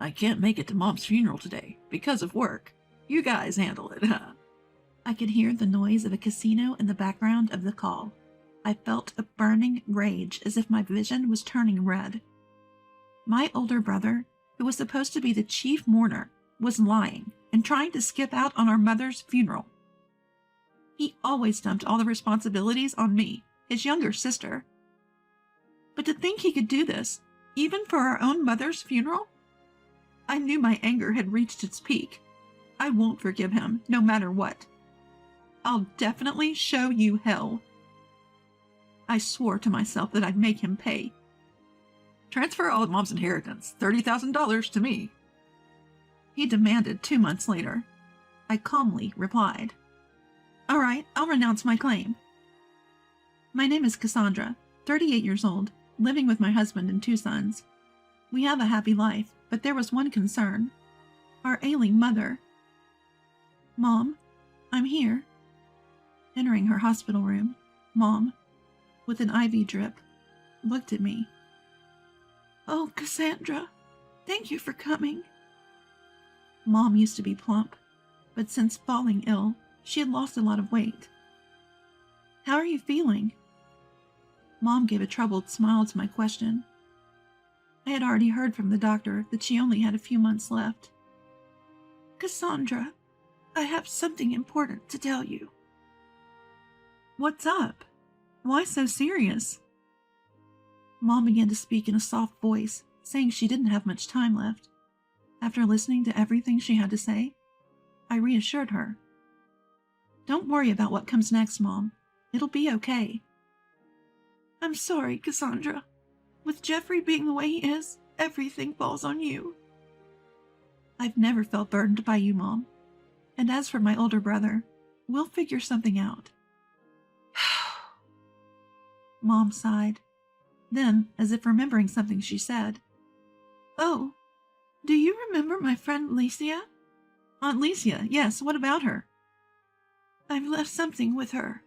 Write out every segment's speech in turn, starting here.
I can't make it to Mom's funeral today because of work. You guys handle it, huh? I could hear the noise of a casino in the background of the call. I felt a burning rage as if my vision was turning red. My older brother, who was supposed to be the chief mourner, was lying and trying to skip out on our mother's funeral. He always dumped all the responsibilities on me, his younger sister. But to think he could do this, even for our own mother's funeral? I knew my anger had reached its peak. I won't forgive him, no matter what. I'll definitely show you hell. I swore to myself that I'd make him pay. Transfer all of Mom's inheritance, $30,000 to me. He demanded 2 months later. I calmly replied, "All right, I'll renounce my claim." My name is Cassandra, 38 years old, living with my husband and 2 sons. We have a happy life, but there was one concern. Our ailing mother. "Mom, I'm here." Entering her hospital room, Mom, with an IV drip, looked at me. "Oh, Cassandra, thank you for coming." Mom used to be plump, but since falling ill, she had lost a lot of weight. "How are you feeling?" Mom gave a troubled smile to my question. I had already heard from the doctor that she only had a few months left. "Cassandra, I have something important to tell you." "What's up? Why so serious?" Mom began to speak in a soft voice, saying she didn't have much time left. After listening to everything she had to say, I reassured her. "Don't worry about what comes next, Mom. It'll be okay." "I'm sorry, Cassandra. With Jeffrey being the way he is, everything falls on you." "I've never felt burdened by you, Mom. And as for my older brother, we'll figure something out." Mom sighed. Then, as if remembering something, she said, "Oh, do you remember my friend Licia?" "Aunt Licia, yes, what about her?" "I've left something with her.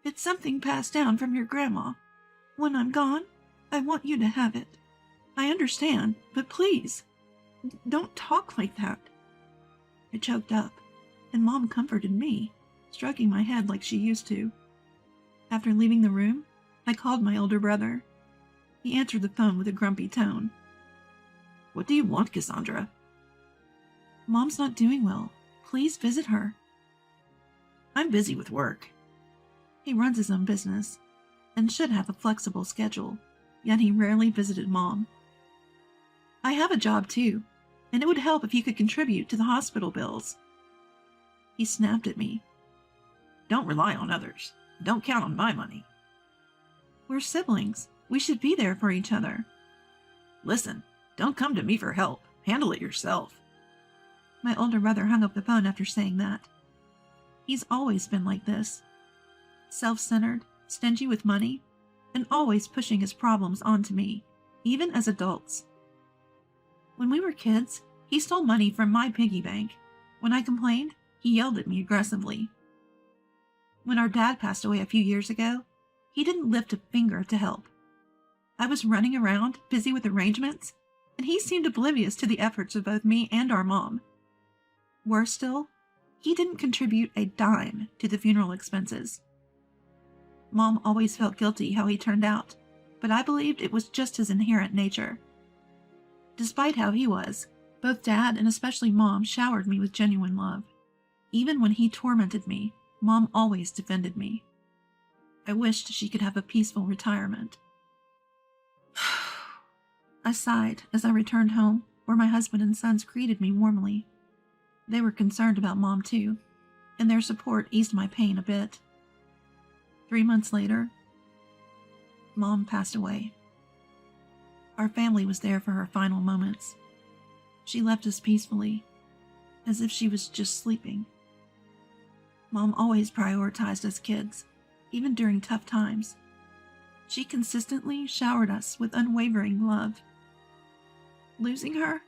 It's something passed down from your grandma. When I'm gone, I want you to have it." "I understand, but please, don't talk like that." I choked up, and Mom comforted me, stroking my head like she used to. After leaving the room, I called my older brother. He answered the phone with a grumpy tone. "What do you want, Cassandra?" "Mom's not doing well. Please visit her." "I'm busy with work." He runs his own business and should have a flexible schedule, yet he rarely visited Mom. "I have a job too, and it would help if you could contribute to the hospital bills." He snapped at me. "Don't rely on others. Don't count on my money." "We're siblings. We should be there for each other." "Listen, don't come to me for help. Handle it yourself." My older brother hung up the phone after saying that. He's always been like this. Self-centered, stingy with money, and always pushing his problems onto me, even as adults. When we were kids, he stole money from my piggy bank. When I complained, he yelled at me aggressively. When our dad passed away a few years ago, he didn't lift a finger to help. I was running around, busy with arrangements, and he seemed oblivious to the efforts of both me and our mom. Worse still, he didn't contribute a dime to the funeral expenses. Mom always felt guilty how he turned out, but I believed it was just his inherent nature. Despite how he was, both Dad and especially Mom showered me with genuine love. Even when he tormented me, Mom always defended me. I wished she could have a peaceful retirement. I sighed as I returned home, where my husband and sons greeted me warmly. They were concerned about Mom too, and their support eased my pain a bit. 3 months later, Mom passed away. Our family was there for her final moments. She left us peacefully, as if she was just sleeping. Mom always prioritized us kids, even during tough times. She consistently showered us with unwavering love. Losing her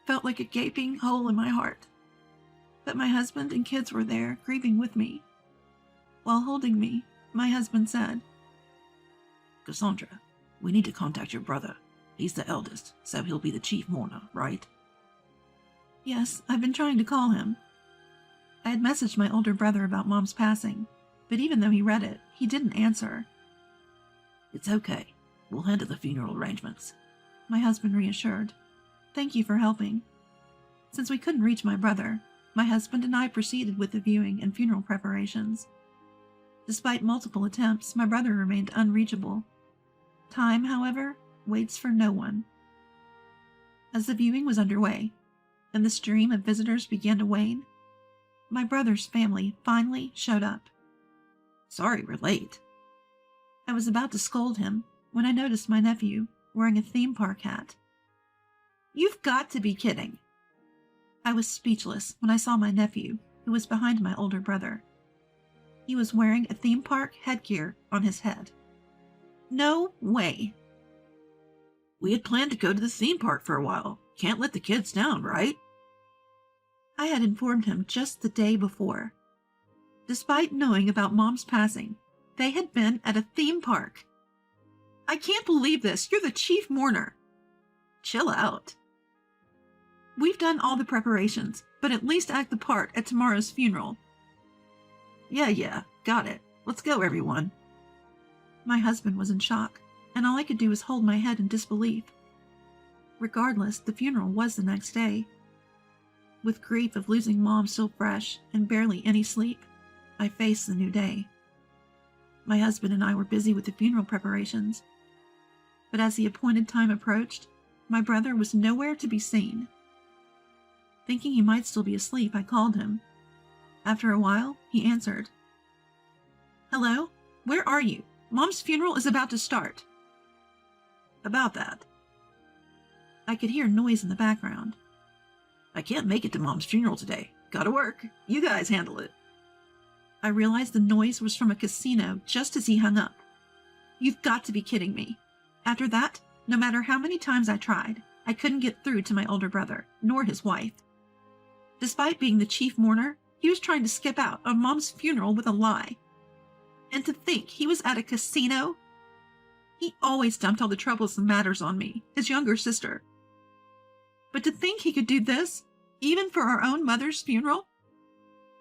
felt like a gaping hole in my heart. But my husband and kids were there, grieving with me. While holding me, my husband said, "Cassandra, we need to contact your brother. He's the eldest, so he'll be the chief mourner, right?" Yes, I've been trying to call him. I had messaged my older brother about Mom's passing, but even though he read it, he didn't answer. It's okay. We'll handle the funeral arrangements, my husband reassured. Thank you for helping. Since we couldn't reach my brother, my husband and I proceeded with the viewing and funeral preparations. Despite multiple attempts, my brother remained unreachable. Time, however, waits for no one. As the viewing was underway, and the stream of visitors began to wane, my brother's family finally showed up. Sorry we're late. I was about to scold him when I noticed my nephew wearing a theme park hat. You've got to be kidding. I was speechless when I saw my nephew, who was behind my older brother. He was wearing a theme park headgear on his head. No way. We had planned to go to the theme park for a while. Can't let the kids down, right? I had informed him just the day before. Despite knowing about Mom's passing, they had been at a theme park. I can't believe this. You're the chief mourner. Chill out. We've done all the preparations, but at least act the part at tomorrow's funeral. Yeah, got it. Let's go, everyone. My husband was in shock, and all I could do was hold my head in disbelief. Regardless, the funeral was the next day. With grief of losing Mom still fresh and barely any sleep, I faced the new day. My husband and I were busy with the funeral preparations, but as the appointed time approached, my brother was nowhere to be seen. Thinking he might still be asleep, I called him. After a while, he answered. Hello? Where are you? Mom's funeral is about to start. About that. I could hear noise in the background. I can't make it to Mom's funeral today. Gotta work. You guys handle it. I realized the noise was from a casino just as he hung up. You've got to be kidding me. After that, no matter how many times I tried, I couldn't get through to my older brother, nor his wife. Despite being the chief mourner, he was trying to skip out on Mom's funeral with a lie. And to think he was at a casino? He always dumped all the troublesome matters on me, his younger sister. But to think he could do this, even for our own mother's funeral?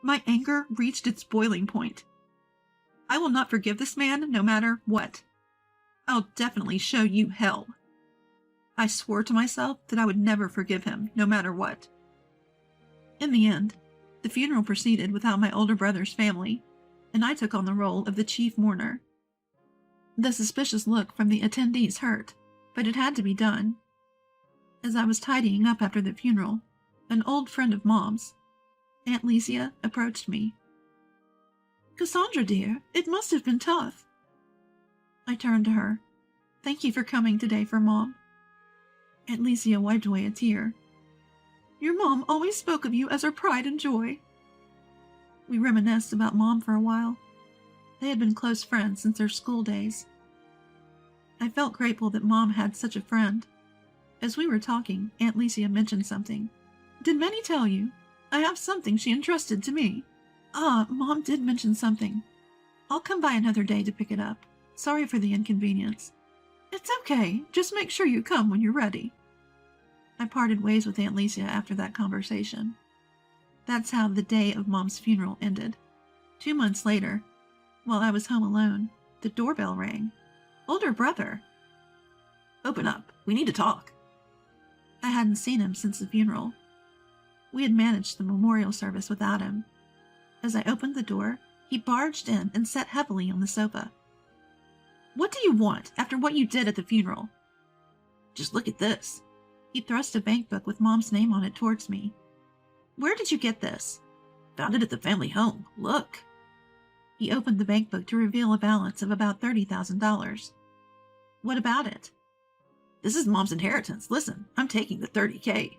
My anger reached its boiling point. I will not forgive this man no matter what. I'll definitely show you hell. I swore to myself that I would never forgive him, no matter what. In the end, the funeral proceeded without my older brother's family, and I took on the role of the chief mourner. The suspicious look from the attendees hurt, but it had to be done. As I was tidying up after the funeral, an old friend of Mom's, Aunt Licia, approached me. Cassandra, dear, it must have been tough. I turned to her. Thank you for coming today for Mom. Aunt Licia wiped away a tear. Your mom always spoke of you as her pride and joy. We reminisced about Mom for a while. They had been close friends since their school days. I felt grateful that Mom had such a friend. As we were talking, Aunt Licia mentioned something. Did Minnie tell you? I have something she entrusted to me. Mom did mention something. I'll come by another day to pick it up. Sorry for the inconvenience. It's okay. Just make sure you come when you're ready. I parted ways with Aunt Licia after that conversation. That's how the day of Mom's funeral ended. 2 months later, while I was home alone, the doorbell rang. Older brother. Open up. We need to talk. I hadn't seen him since the funeral. We had managed the memorial service without him. As I opened the door, he barged in and sat heavily on the sofa. What do you want after what you did at the funeral? Just look at this. He thrust a bank book with Mom's name on it towards me. Where did you get this? Found it at the family home. Look. He opened the bank book to reveal a balance of about $30,000. What about it? This is Mom's inheritance. Listen, I'm taking the $30K.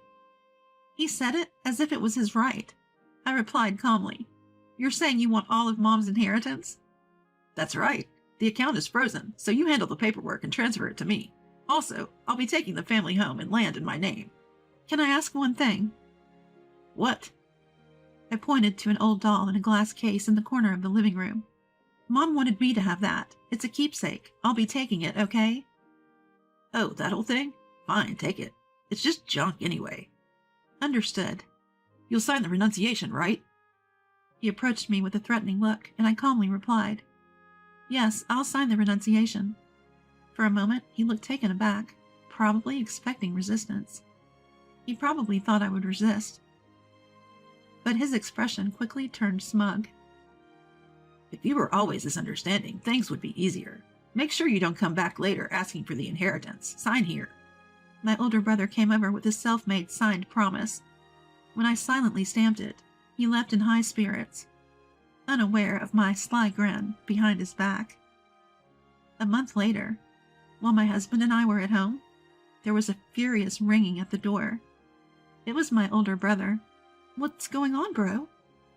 He said it as if it was his right. I replied calmly. You're saying you want all of Mom's inheritance? That's right. The account is frozen, so you handle the paperwork and transfer it to me. Also, I'll be taking the family home and land in my name. Can I ask one thing? What? I pointed to an old doll in a glass case in the corner of the living room. Mom wanted me to have that. It's a keepsake. I'll be taking it, okay? Oh, that old thing? Fine, take it. It's just junk anyway. Understood. You'll sign the renunciation, right? He approached me with a threatening look, and I calmly replied, "Yes, I'll sign the renunciation." For a moment, he looked taken aback, probably expecting resistance. He probably thought I would resist. But his expression quickly turned smug. If you were always this understanding, things would be easier. Make sure you don't come back later asking for the inheritance. Sign here. My older brother came over with a self-made signed promise. When I silently stamped it, he left in high spirits, unaware of my sly grin behind his back. A month later, while my husband and I were at home, there was a furious ringing at the door. It was my older brother. "What's going on, bro?"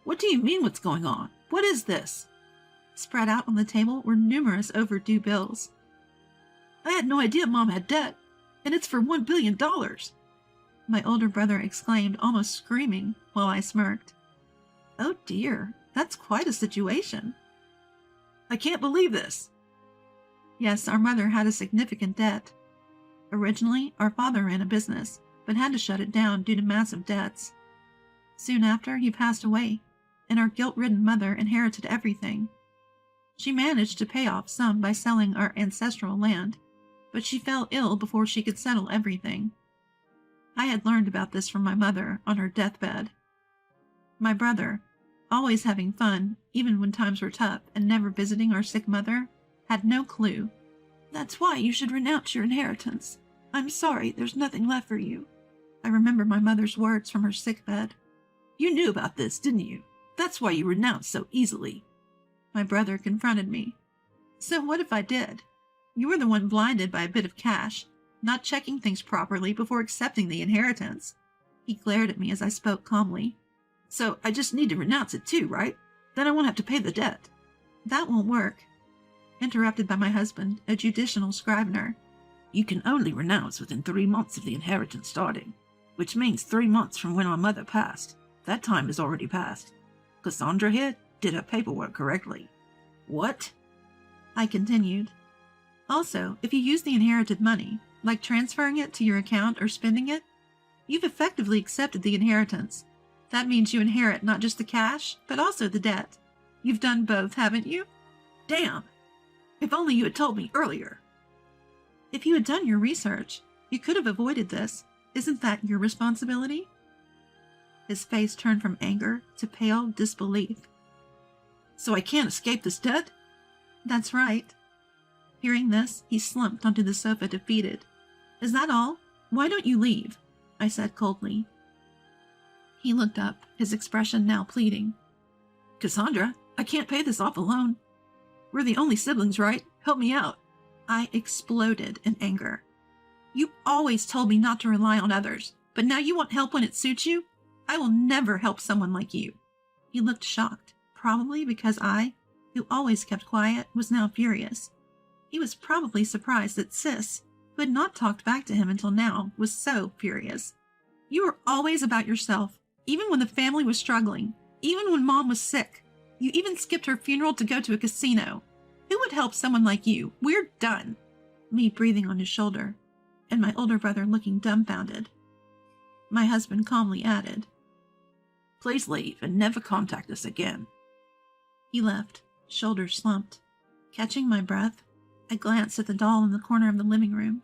"What do you mean, what's going on? What is this?" Spread out on the table were numerous overdue bills. "I had no idea Mom had debt, and it's for $1 billion. My older brother exclaimed, almost screaming, while I smirked. "Oh dear, that's quite a situation. I can't believe this." Yes, our mother had a significant debt. Originally, our father ran a business, but had to shut it down due to massive debts. Soon after, he passed away, and our guilt-ridden mother inherited everything. She managed to pay off some by selling our ancestral land, but she fell ill before she could settle everything. I had learned about this from my mother on her deathbed. My brother, always having fun even when times were tough and never visiting our sick mother, had no clue. "That's why you should renounce your inheritance. I'm sorry there's nothing left for you." I remember my mother's words from her sickbed. "You knew about this, didn't you? That's why you renounced so easily." My brother confronted me. "So what if I did? You were the one blinded by a bit of cash, not checking things properly before accepting the inheritance." He glared at me as I spoke calmly. "So I just need to renounce it too, right? Then I won't have to pay the debt." "That won't work," interrupted by my husband, a judicial scrivener. "You can only renounce within 3 months of the inheritance starting, which means 3 months from when our mother passed. That time is already passed. Cassandra here did her paperwork correctly." "What?" I continued. "Also, if you use the inherited money, like transferring it to your account or spending it, you've effectively accepted the inheritance. That means you inherit not just the cash, but also the debt. You've done both, haven't you?" "Damn! If only you had told me earlier." "If you had done your research, you could have avoided this. Isn't that your responsibility?" His face turned from anger to pale disbelief. "So I can't escape this debt?" "That's right." Hearing this, he slumped onto the sofa defeated. "Is that all? Why don't you leave?" I said coldly. He looked up, his expression now pleading. "Cassandra, I can't pay this off alone. We're the only siblings, right? Help me out." I exploded in anger. "You always told me not to rely on others, but now you want help when it suits you? I will never help someone like you." He looked shocked, probably because I, who always kept quiet, was now furious. He was probably surprised that Sis, who had not talked back to him until now, was so furious. "You were always about yourself, even when the family was struggling, even when Mom was sick. You even skipped her funeral to go to a casino. Who would help someone like you? We're done." Me breathing on his shoulder, and my older brother looking dumbfounded. My husband calmly added, "Please leave and never contact us again." He left, shoulders slumped. Catching my breath, I glanced at the doll in the corner of the living room,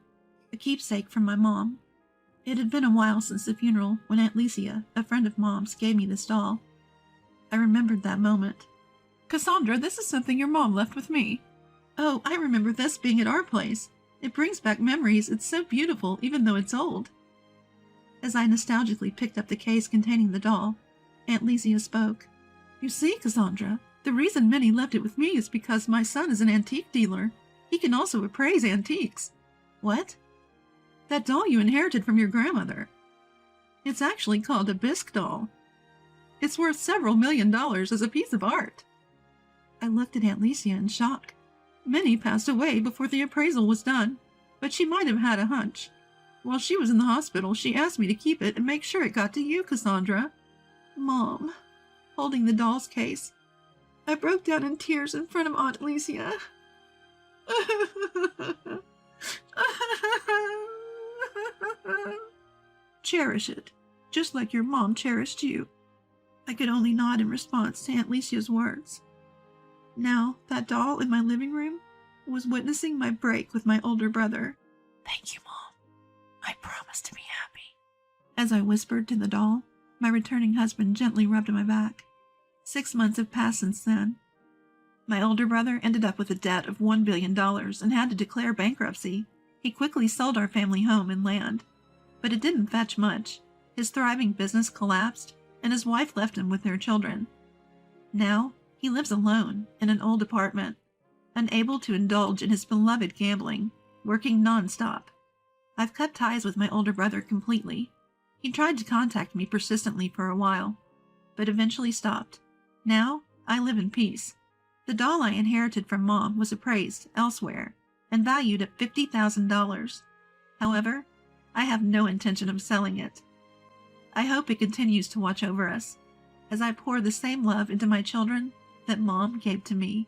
a keepsake from my mom. It had been a while since the funeral when Aunt Licia, a friend of Mom's, gave me this doll. I remembered that moment. "Cassandra, this is something your mom left with me." "Oh, I remember this being at our place. It brings back memories. It's so beautiful, even though it's old." As I nostalgically picked up the case containing the doll, Aunt Licia spoke. "You see, Cassandra, the reason Minnie left it with me is because my son is an antique dealer. He can also appraise antiques." "What?" "That doll you inherited from your grandmother. It's actually called a bisque doll. It's worth several $1,000,000 as a piece of art." I looked at Aunt Licia in shock. Minnie passed away before the appraisal was done, but she might have had a hunch. While she was in the hospital, she asked me to keep it and make sure it got to you, Cassandra. Mom, holding the doll's case, I broke down in tears in front of Aunt Licia. "Cherish it, just like your mom cherished you. I could only nod in response to Aunt Licia's words. Now, that doll in my living room was witnessing my break with my older brother. Thank you, Mom. I promise to be happy. As I whispered to the doll, my returning husband gently rubbed my back. 6 months have passed since then. My older brother ended up with a debt of $1 billion and had to declare bankruptcy. He quickly sold our family home and land. But it didn't fetch much. His thriving business collapsed, and his wife left him with their children. Now, he lives alone in an old apartment, unable to indulge in his beloved gambling, working non-stop. I've cut ties with my older brother completely. He tried to contact me persistently for a while, but eventually stopped. Now, I live in peace. The doll I inherited from Mom was appraised elsewhere and valued at $50,000. However, I have no intention of selling it. I hope it continues to watch over us, as I pour the same love into my children that Mom gave to me.